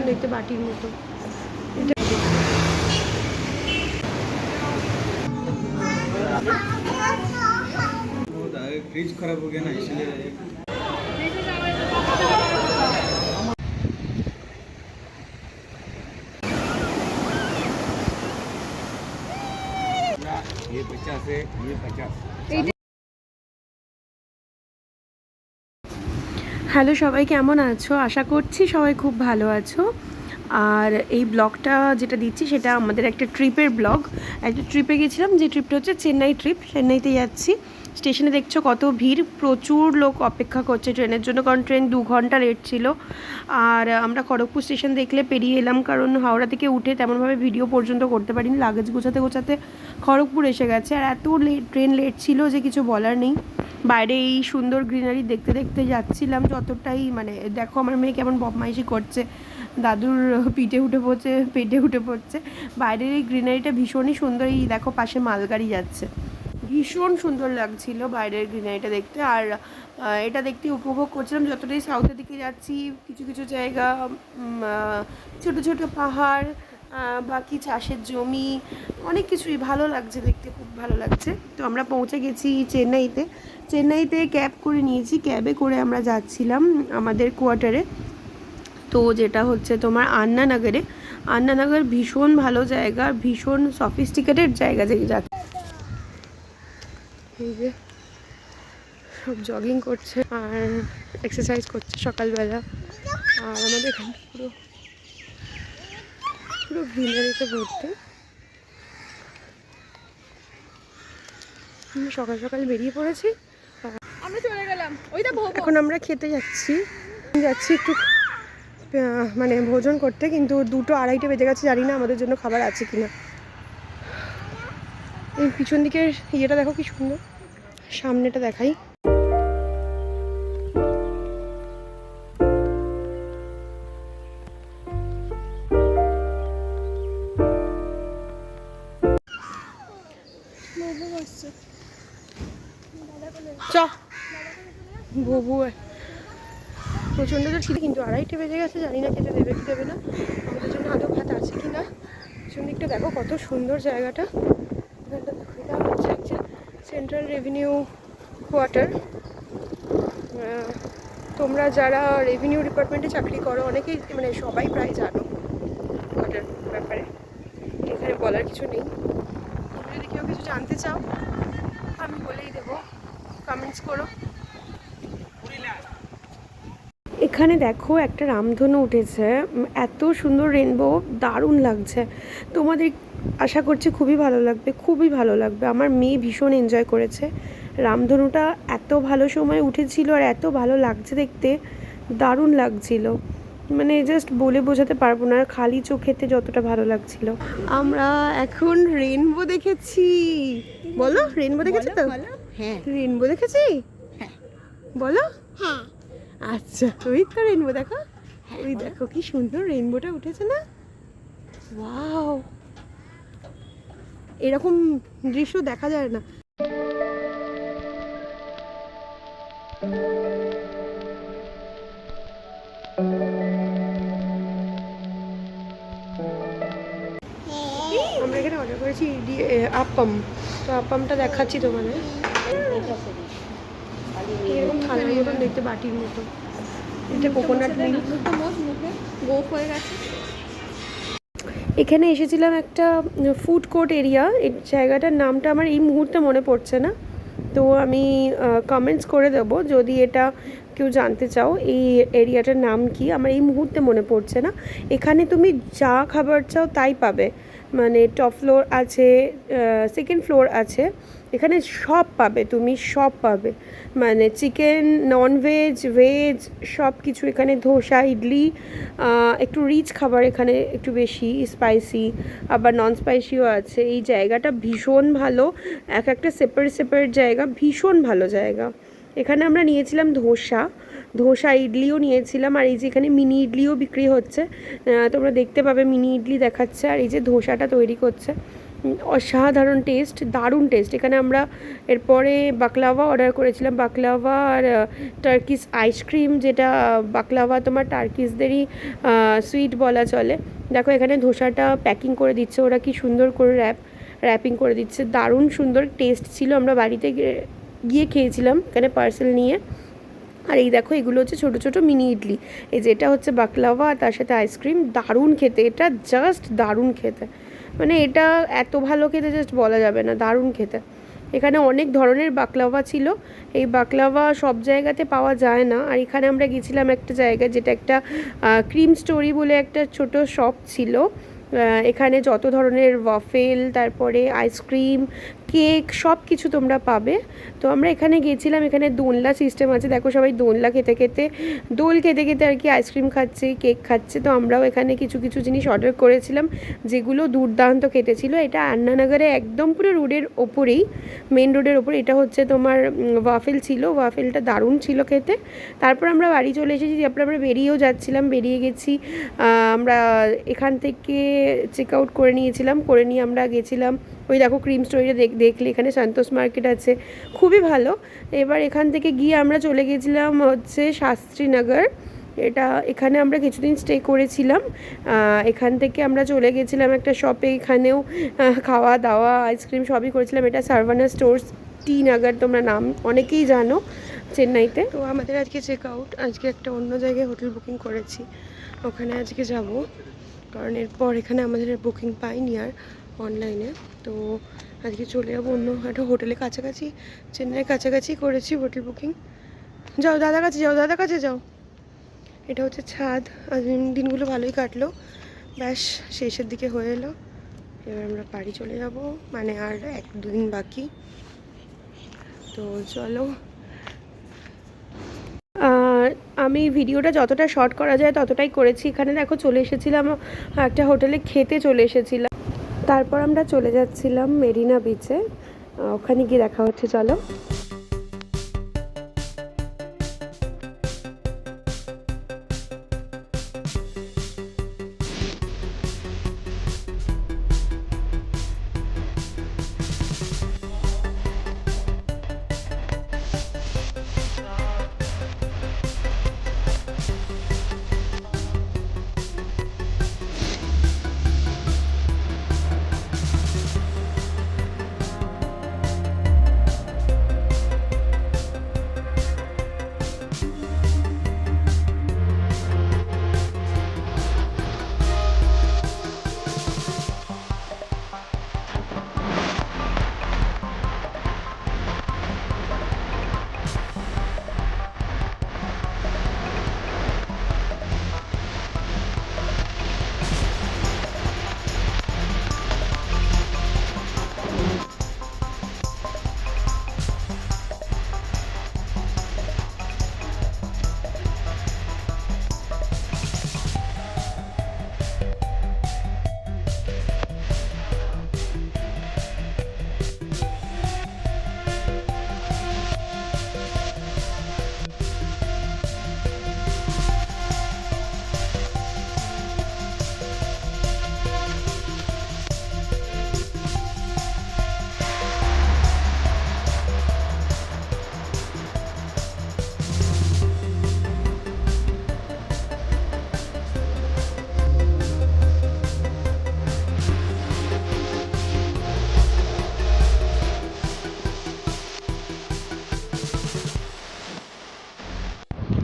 দেখতে বাটির মতো। फ्रिज खराब हो गया ना इसलिए। ये 50 है, ये 50। হ্যালো সবাই, কেমন আছো? আশা করছি সবাই খুব ভালো আছো। আর এই ব্লগটা যেটা দিচ্ছি সেটা আমাদের একটা ট্রিপের ব্লগ। একটা ট্রিপে গেছিলাম, যে ট্রিপটা হচ্ছে চেন্নাই ট্রিপ। চেন্নাইতে যাচ্ছি। স্টেশনে দেখছো কত ভিড়, প্রচুর লোক অপেক্ষা করছে ট্রেনের জন্য, কারণ ট্রেন 2 ঘন্টা লেট ছিল। আর আমরা খড়গপুর স্টেশন দেখলে পেরিয়ে এলাম, কারণ হাওড়া থেকে উঠে তেমনভাবে ভিডিও পর্যন্ত করতে পারিনি। লাগেজ গোছাতে গোছাতে খড়গপুর এসে গেছে। আর এত ট্রেন লেট ছিল যে কিছু বলার নেই। বাইরে এই সুন্দর গ্রিনারি দেখতে দেখতে যাচ্ছিলাম, যতটাই মানে দেখো আমার মেয়ে কেমন বদমাইশি করছে, দাদুর পেটে উঠে পড়ছে। বাইরের এই গ্রিনারিটা ভীষণই সুন্দর। এই দেখো পাশে মালগাড়ি যাচ্ছে, ভীষণ সুন্দর লাগছিল বাইরের গ্রিনারিটা দেখতে। আর এটা দেখতে উপভোগ করছিলাম যতটাই সাউথের দিকে যাচ্ছি। কিছু কিছু জায়গা ছোট ছোট পাহাড়, বাকি চাষের জমি, অনেক কিছুই ভালো লাগছে দেখতে, খুব ভালো লাগছে। তো আমরা পৌঁছে গেছি চেন্নাইতে ক্যাব করে নিয়েছি। ক্যাবে করে আমরা যাচ্ছিলাম আমাদের কোয়ার্টারে, তো যেটা হচ্ছে তোমার আন্নানগর ভীষণ ভালো জায়গা, ভীষণ সফিস্টিকেটেড জায়গা। যে যাচ্ছে এই যে সব জগিং করছে আর এক্সারসাইজ করছে সকালবেলা। আর আমাদের এখানে পুরো পুরো গ্রিনারিতে ভর্তি। সকাল সকাল বেরিয়ে পড়েছি, আমরা চলে গেলাম। এখন আমরা খেতে যাচ্ছি একটু মানে ভোজন করতে, কিন্তু 2টো 2:30 বেজে গেছে। জানি না আমাদের জন্য খাবার আছে কিনা। এই পিছন দিকের ইয়েটা দেখো কি সুন্দর, সামনেটা দেখাই। চ ববু প্রচণ্ড তো ছিল, কিন্তু 2:30 বেজে গেছে। জানি না খেতে দেবে কি দেবে না, আমাদের জন্য আদৌ ভাত আছে কি না। পিছন দিকটা দেখো কত সুন্দর জায়গাটা। এখানটা দেখো, এটা হচ্ছে একটা সেন্ট্রাল রেভিনিউ কোয়ার্টার। তোমরা যারা রেভিনিউ ডিপার্টমেন্টে চাকরি করো অনেকেই, মানে সবাই প্রায় জানো কোয়ার্টার ব্যাপারে, এখানে বলার কিছু নেই। তোমরা যদি কেউ কিছু জানতে চাও আমি বলেই দেবো, কমেন্টস করো। এখানে দেখো একটা রামধনু উঠেছে, এত সুন্দর রেনবো, দারুণ লাগছে। তোমাদের আশা করছি খুবই ভালো লাগবে। আমার মেয়ে ভীষণ এনজয় করেছে। রামধনুটা এত ভালো সময় উঠেছিল আর এত ভালো লাগছে দেখতে, দারুণ লাগছিল। মানে জাস্ট বলে বোঝাতে পারবো না, খালি চোখেতে যতটা ভালো লাগছিল। আমরা এখন রেনবো দেখেছি। বলো, রেনবো দেখেছি তো? হ্যাঁ, রেনবো দেখেছি। বলো হ্যাঁ। আচ্ছা, ওই তো রেনবো দেখো, ওই দেখো কি সুন্দর রেনবোটা উঠেছে না? ওয়াও, এরকম দৃশ্য দেখা যায় না। আমরা এখানে অর্ডার করেছি আপ্পাম, তো আপ্পামটা দেখাচ্ছি তোমাদের। এরকম থালার মতন দেখতে, বাটির মতো। এটা কোকোনাট মিল্ক। হয়ে গেছে। এখানে এসেছিলাম একটা ফুড কোর্ট এরিয়া, এই জায়গাটার নামটা আমার এই মুহূর্তে মনে পড়ছে না, তো আমি কমেন্টস করে দেবো যদি এটা কেউ জানতে চাও এই এরিয়াটার নাম কি। আমার এই মুহূর্তে মনে পড়ছে না। এখানে তুমি যা খাবার চাও তাই পাবে, মানে টপ ফ্লোর আছে, সেকেন্ড ফ্লোর আছে, এখানে সব পাবে, তুমি সব পাবে, মানে চিকেন, ননভেজ, ভেজ সব কিছু এখানে। ধোসা, ইডলি, একটু রিচ খাবার এখানে, একটু বেশি স্পাইসি, আবার নন স্পাইসিও আছে। এই জায়গাটা ভীষণ ভালো, একটা সেপারেট জায়গা, ভীষণ ভালো জায়গা। এখানে আমরা নিয়েছিলাম ধোসা, ইডলিও নিয়েছিলাম। আর এই যে এখানে মিনি ইডলিও বিক্রি হচ্ছে, তোমরা দেখতে পাবে, মিনি ইডলি দেখাচ্ছে। আর এই যে ধোসাটা তৈরি করছে, অসাধারণ টেস্ট, দারুণ টেস্ট। এখানে আমরা এরপরে বাকলাওয়া অর্ডার করেছিলাম, বাকলাওয়া আর টার্কিশ আইসক্রিম, যেটা বাকলাওয়া তোমার টার্কিশদেরই সুইট বলা চলে। দেখো এখানে ধোসাটা প্যাকিং করে দিচ্ছে ওরা, কি সুন্দর করে র্যাপিং করে দিচ্ছে, দারুণ সুন্দর টেস্ট ছিল। আমরা বাড়িতে গিয়ে খেয়েছিলাম এখানে পার্সেল নিয়ে। আর এই দেখো এগুলো হচ্ছে ছোটো ছোটো মিনি ইডলি, এই যেটা হচ্ছে বাকলাওয়া আর তার সাথে আইসক্রিম, দারুণ খেতে, এটা জাস্ট দারুণ খেতে, মানে এটা এত ভালো খেতে জাস্ট বলা যাবে না, দারুণ খেতে। এখানে অনেক ধরনের বাকলাওয়া ছিল, এই বাকলাওয়া সব জায়গাতে পাওয়া যায় না। আর এখানে আমরা গেছিলাম একটা জায়গায়, যেটা একটা ক্রিম স্টোরি বলে একটা ছোট শপ ছিল। এখানে যত ধরনের ওয়াফেল, তারপরে আইসক্রিম, কেক, সব কিছু তোমরা পাবে। তো আমরা এখানে গেছিলাম, এখানে দোলনা সিস্টেম আছে, দেখো সবাই দোলনা খেতে খেতে, দোল খেতে খেতে আর কি আইসক্রিম খাচ্ছে, কেক খাচ্ছে। তো আমরাও এখানে কিছু কিছু জিনিস অর্ডার করেছিলাম, যেগুলো দুর্দান্ত খেতে ছিল। এটা আন্নানগরে একদম পুরো রোডের ওপরেই, মেন রোডের ওপরে। এটা হচ্ছে তোমার ওয়াফেল ছিল, ওয়াফেলটা দারুণ ছিল খেতে। তারপর আমরা বাড়ি চলে এসেছি, তারপর আমরা বেরিয়েও যাচ্ছিলাম, বেরিয়ে গেছি। আমরা এখান থেকে চেক আউট করে নিয়েছিলাম, করে নিয়ে আমরা গেছিলাম ওই দেখো ক্রিম স্টোরিটা দেখলে, এখানে সন্তোষ মার্কেট আছে, খুবই ভালো। এবার এখান থেকে গিয়ে আমরা চলে গেছিলাম হচ্ছে শাস্ত্রীনগর। এখানে আমরা কিছুদিন স্টে করেছিলাম। এখান থেকে আমরা চলে গেছিলাম একটা শপে, এখানেও খাওয়া দাওয়া আইসক্রিম সবই করেছিলাম। এটা সারভানা স্টোর্স টি নগর, তোমরা নাম অনেকেই জানো চেন্নাইতে। তো আমাদের আজকে চেক আউট, আজকে একটা অন্য জায়গায় হোটেল বুকিং করেছি, ওখানে আজকে যাব, কারণ এরপর এখানে আমাদের বুকিং পাইনি আর অনলাইনে। তো আজকে চলে যাবো অন্য একটা হোটেলে, কাছাকাছি, চেন্নাইয়ের কাছাকাছি করেছি হোটেল বুকিং। যাও দাদার কাছে যাও, দাদার কাছে যাও। এটা হচ্ছে ছাদ। আজ দিনগুলো ভালোই কাটলো, ব্যাস শেষের দিকে হয়ে এলো। এবার আমরা বাড়ি চলে যাব, মানে আর 1-2 দিন বাকি। তো চলো, আমি ভিডিওটা যতটা শর্ট করা যায় ততটাই করেছি। এখানে দেখো চলে এসেছিলাম একটা হোটেলে, খেতে চলে এসেছিলাম। তারপর আমরা চলে যাচ্ছিলাম মেরিনা বিচে, ওখানে গিয়ে দেখা হচ্ছে, চলো।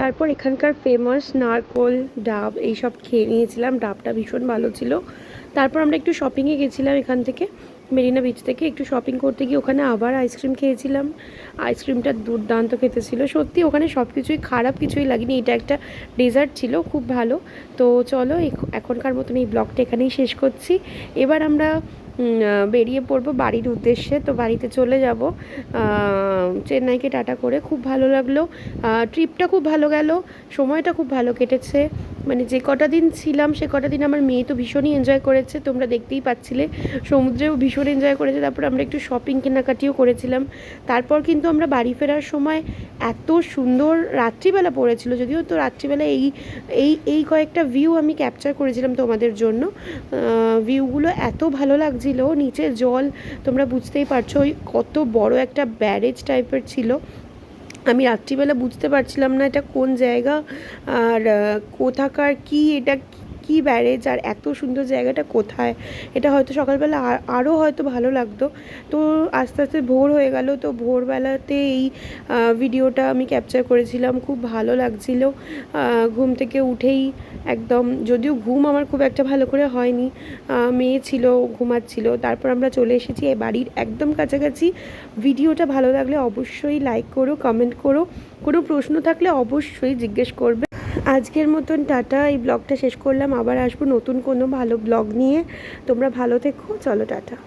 তারপর এখানকার ফেমাস নারকোল ডাব এইসব খেয়ে নিয়েছিলাম, ডাবটা ভীষণ ভালো ছিল। তারপর আমরা একটু শপিংয়ে গেছিলাম, এখান থেকে মেরিনা বিচ থেকে একটু শপিং করতে গিয়ে ওখানে আবার আইসক্রিম খেয়েছিলাম। আইসক্রিমটা দুর্দান্ত খেতে ছিল সত্যি, ওখানে সব কিছুই খারাপ কিছুই লাগেনি, এটা একটা ডেজার্ট ছিল খুব ভালো। তো চলো এখনকার মতন এই ব্লগটা এখানেই শেষ করছি। এবার আমরা বেরিয়ে পড়বো বাড়ির উদ্দেশ্যে। তো বাড়িতে চলে যাব চেন্নাইকে টাটা করে। খুব ভালো লাগলো, ট্রিপটা খুব ভালো গেল, সময়টা খুব ভালো কেটেছে। মানে যে কটা দিন ছিলাম সে কটা দিন আমার মেয়ে তো ভীষণই এনজয় করেছে, তোমরা দেখতেই পাচ্ছিলে, সমুদ্রেও ভীষণ এনজয় করেছে। তারপর আমরা একটু শপিং কেনাকাটিও করেছিলাম। তারপর কিন্তু আমরা বাড়ি ফেরার সময় এত সুন্দর রাত্রিবেলা পড়েছিল, যদিও তো রাত্রিবেলা এই কয়েকটা ভিউ আমি ক্যাপচার করেছিলাম তোমাদের জন্য। ভিউগুলো এত ভালো লাগছিল। লাগছিল। নিচে জল তোমরা বুঝতেই পারছো, ওই কত বড় একটা ব্যারেজ টাইপের ছিল। আমি রাত্রিবেলা বুঝতে পারছিলাম না এটা কোন জায়গা আর কোথাকার কি, এটা কি ব্যারেজ আর এত সুন্দর জায়গাটা কোথায়। এটা হয়তো সকালবেলা আরও হয়তো ভালো লাগতো। তো আস্তে আস্তে ভোর হয়ে গেল, তো ভোরবেলাতে এই ভিডিওটা আমি ক্যাপচার করেছিলাম। খুব ভালো লাগছিল ঘুম থেকে উঠেই একদম, যদিও ঘুম আমার খুব একটা ভালো করে হয়নি, মেয়ে ছিল ঘুমাচ্ছিল। তারপর আমরা চলে এসেছি এই বাড়ির একদম কাছাকাছি। ভিডিওটা ভালো লাগলে অবশ্যই লাইক করো, কমেন্ট করো, কোনো প্রশ্ন থাকলে অবশ্যই জিজ্ঞেস করবে। আজকের মতন টাটা, এই ব্লগটা শেষ করলাম। আবার আসবো নতুন কোনো ভালো ব্লগ নিয়ে। তোমরা ভালো থেকো, চলো টাটা।